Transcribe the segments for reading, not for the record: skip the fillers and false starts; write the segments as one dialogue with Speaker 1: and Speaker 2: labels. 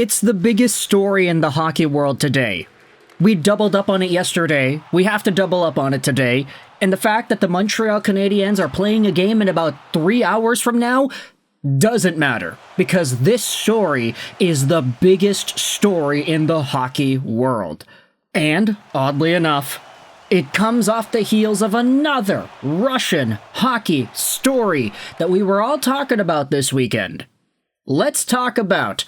Speaker 1: It's the biggest story in the hockey world today. We doubled up on it yesterday, we have to double up on it today, and the fact that the Montreal Canadiens are playing a game in about 3 hours from now doesn't matter, because this story is the biggest story in the hockey world. And, oddly enough, it comes off the heels of another Russian hockey story that we were all talking about this weekend. Let's talk about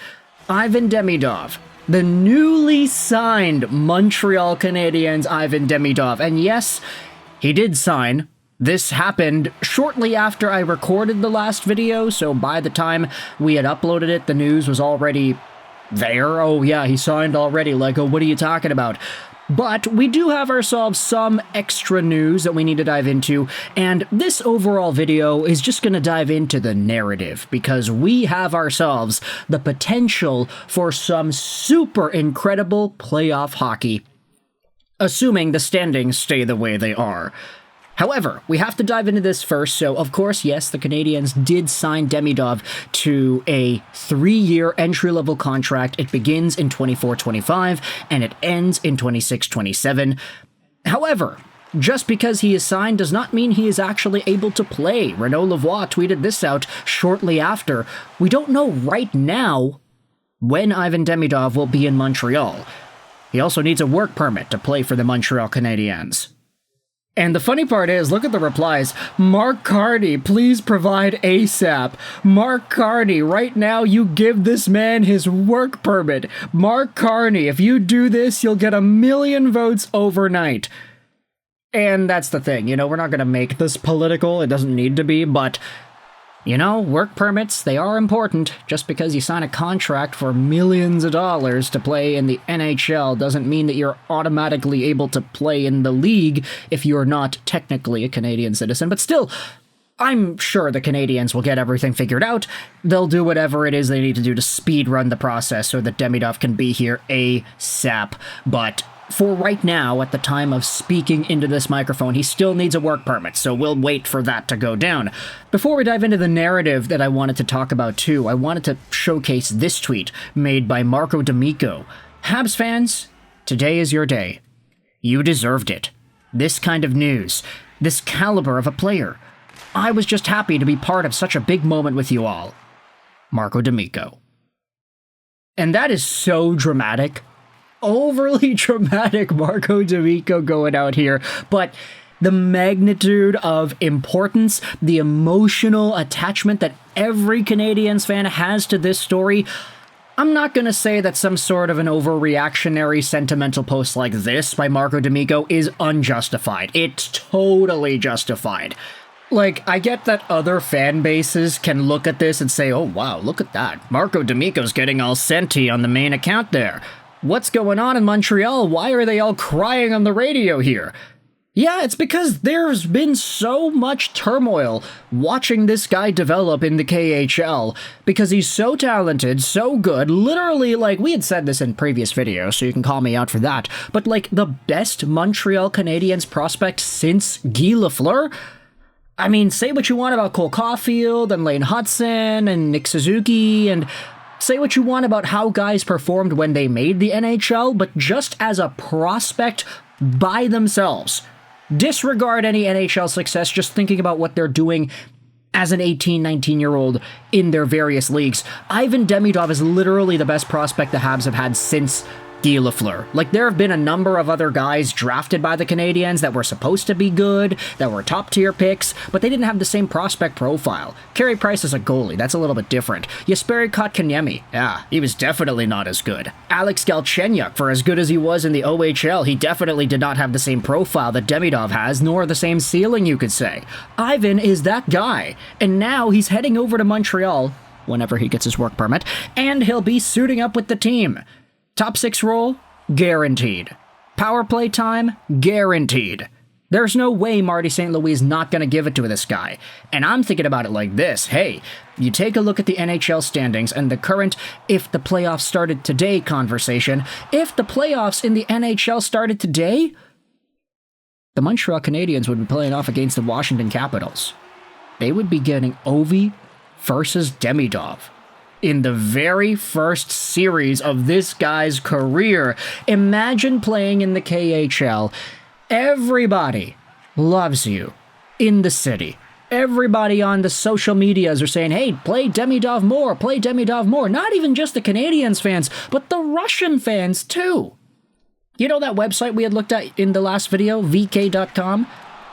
Speaker 1: Ivan Demidov, the newly signed Montreal Canadiens Ivan Demidov. And yes, he did sign. This happened shortly after I recorded the last video, so by the time we had uploaded it, the news was already there. Oh yeah, he signed already. Like, oh, what are you talking about? But we do have ourselves some extra news that we need to dive into, and this overall video is just going to dive into the narrative, because we have ourselves the potential for some super incredible playoff hockey, assuming the standings stay the way they are. However, we have to dive into this first, so of course, yes, the Canadiens did sign Demidov to a 3-year entry-level contract. It begins in 24-25, and it ends in 26-27. However, just because he is signed does not mean he is actually able to play. Renaud Lavoie tweeted this out shortly after. We don't know right now when Ivan Demidov will be in Montreal. He also needs a work permit to play for the Montreal Canadiens. And the funny part is, look at the replies. Mark Carney, please provide ASAP. Mark Carney, right now you give this man his work permit. Mark Carney, if you do this, you'll get 1 million votes overnight. And that's the thing, you know, we're not going to make this political. It doesn't need to be, but, you know, work permits, they are important. Just because you sign a contract for millions of dollars to play in the NHL doesn't mean that you're automatically able to play in the league if you're not technically a Canadian citizen. But still, I'm sure the Canadiens will get everything figured out. They'll do whatever it is they need to do to speed run the process so that Demidov can be here ASAP. But for right now, at the time of speaking into this microphone, he still needs a work permit, so we'll wait for that to go down. Before we dive into the narrative that I wanted to talk about too, I wanted to showcase this tweet made by Marco D'Amico. Habs fans, today is your day. You deserved it. This kind of news, this caliber of a player. I was just happy to be part of such a big moment with you all. Marco D'Amico. And that is so dramatic. Overly dramatic Marco D'Amico going out here, but the magnitude of importance, the emotional attachment that every Canadiens fan has to this story, I'm not going to say that some sort of an overreactionary sentimental post like this by Marco D'Amico is unjustified. It's totally justified. Like, I get that other fan bases can look at this and say, oh wow, look at that. Marco D'Amico's getting all senti on the main account there. What's going on in Montreal? Why are they all crying on the radio here? Yeah, it's because there's been so much turmoil watching this guy develop in the KHL, because he's so talented, so good, literally, like, we had said this in previous videos, so you can call me out for that, but like, the best Montreal Canadiens prospect since Guy Lafleur? I mean, say what you want about Cole Caulfield, and Lane Hudson, and Nick Suzuki, and say what you want about how guys performed when they made the NHL, but just as a prospect by themselves, disregard any NHL success, just thinking about what they're doing as an 18, 19-year-old in their various leagues. Ivan Demidov is literally the best prospect the Habs have had since Guy Lafleur. Like, there have been a number of other guys drafted by the Canadiens that were supposed to be good, that were top-tier picks, but they didn't have the same prospect profile. Carey Price is a goalie, that's a little bit different. Jesperi Kotkaniemi, yeah, he was definitely not as good. Alex Galchenyuk, for as good as he was in the OHL, he definitely did not have the same profile that Demidov has, nor the same ceiling, you could say. Ivan is that guy, and now he's heading over to Montreal, whenever he gets his work permit, and he'll be suiting up with the team. Top 6 role? Guaranteed. Power play time? Guaranteed. There's no way Marty St. Louis is not going to give it to this guy. And I'm thinking about it like this. Hey, you take a look at the NHL standings and the current if the playoffs started today conversation. If the playoffs in the NHL started today, the Montreal Canadiens would be playing off against the Washington Capitals. They would be getting Ovi versus Demidov. in the very first series of this guy's career. Imagine playing in the KHL. Everybody loves you in the city. Everybody on the social medias are saying, hey, play Demidov more, play Demidov more. Not even just the Canadiens fans, but the Russian fans too. You know that website we had looked at in the last video, vk.com?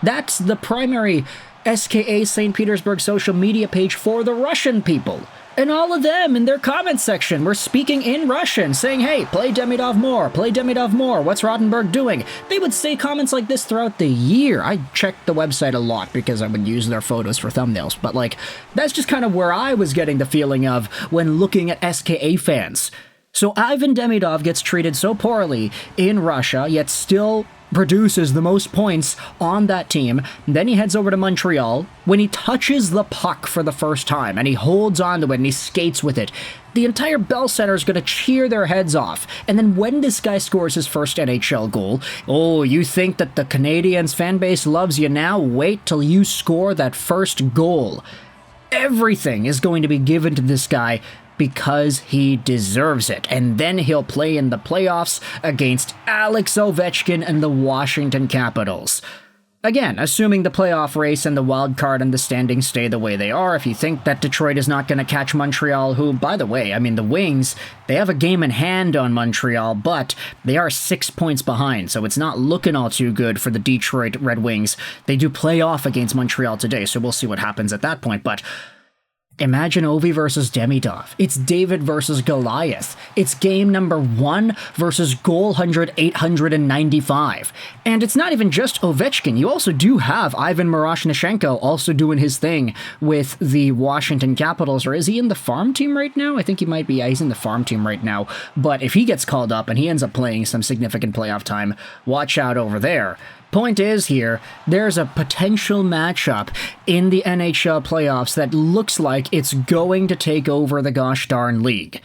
Speaker 1: That's the primary SKA St. Petersburg social media page for the Russian people. And all of them in their comment section were speaking in Russian, saying, hey, play Demidov more, play Demidov more, what's Rottenberg doing? They would say comments like this throughout the year. I checked the website a lot because I would use their photos for thumbnails, but like, that's just kind of where I was getting the feeling of when looking at SKA fans. So Ivan Demidov gets treated so poorly in Russia, yet still produces the most points on that team. Then he heads over to Montreal. When he touches the puck for the first time and he holds on to it and he skates with it, the entire Bell Center is going to cheer their heads off. And then when this guy scores his first NHL goal, oh, you think that the Canadiens fan base loves you now? Wait till you score that first goal. Everything is going to be given to this guy because he deserves it, and then he'll play in the playoffs against Alex Ovechkin and the Washington Capitals. Again, assuming the playoff race and the wild card and the standings stay the way they are. If you think that Detroit is not going to catch Montreal, who, by the way, I mean, the Wings, they have a game in hand on Montreal, but they are 6 points behind, so it's not looking all too good for the Detroit Red Wings. They do play off against Montreal today, so we'll see what happens at that point, but imagine Ovi versus Demidov. It's David versus Goliath. It's game number 1 versus goal 895. And it's not even just Ovechkin. You also do have Ivan Miroshnichenko also doing his thing with the Washington Capitals. Or is he in the farm team right now? I think he might be. Yeah, he's in the farm team right now. But if he gets called up and he ends up playing some significant playoff time, watch out over there. Point is here, there's a potential matchup in the NHL playoffs that looks like it's going to take over the gosh darn league.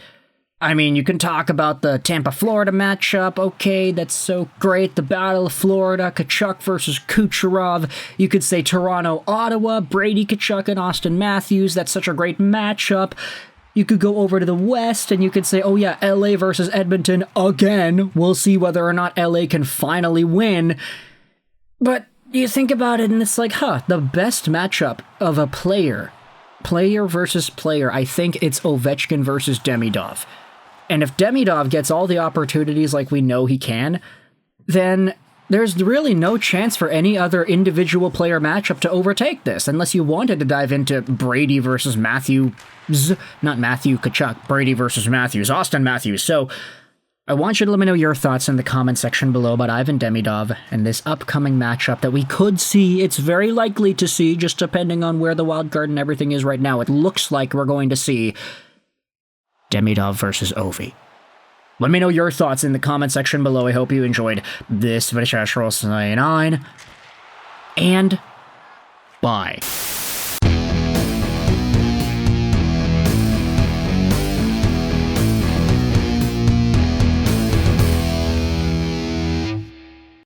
Speaker 1: I mean, you can talk about the Tampa-Florida matchup, okay, that's so great, the Battle of Florida, Tkachuk versus Kucherov. You could say Toronto-Ottawa, Brady Tkachuk and Austin Matthews, that's such a great matchup. You could go over to the West and you could say, oh yeah, LA versus Edmonton again. We'll see whether or not LA can finally win. But you think about it and it's like, the best matchup of a player versus player, I think it's Ovechkin versus Demidov. And if Demidov gets all the opportunities like we know he can, then there's really no chance for any other individual player matchup to overtake this, unless you wanted to dive into Brady versus Matthews, not Matthew Tkachuk, Brady versus Matthews, Austin Matthews. So I want you to let me know your thoughts in the comment section below about Ivan Demidov and this upcoming matchup that we could see. It's very likely to see, just depending on where the wild card and everything is right now. It looks like we're going to see Demidov versus Ovi. Let me know your thoughts in the comment section below. I hope you enjoyed this video. And bye.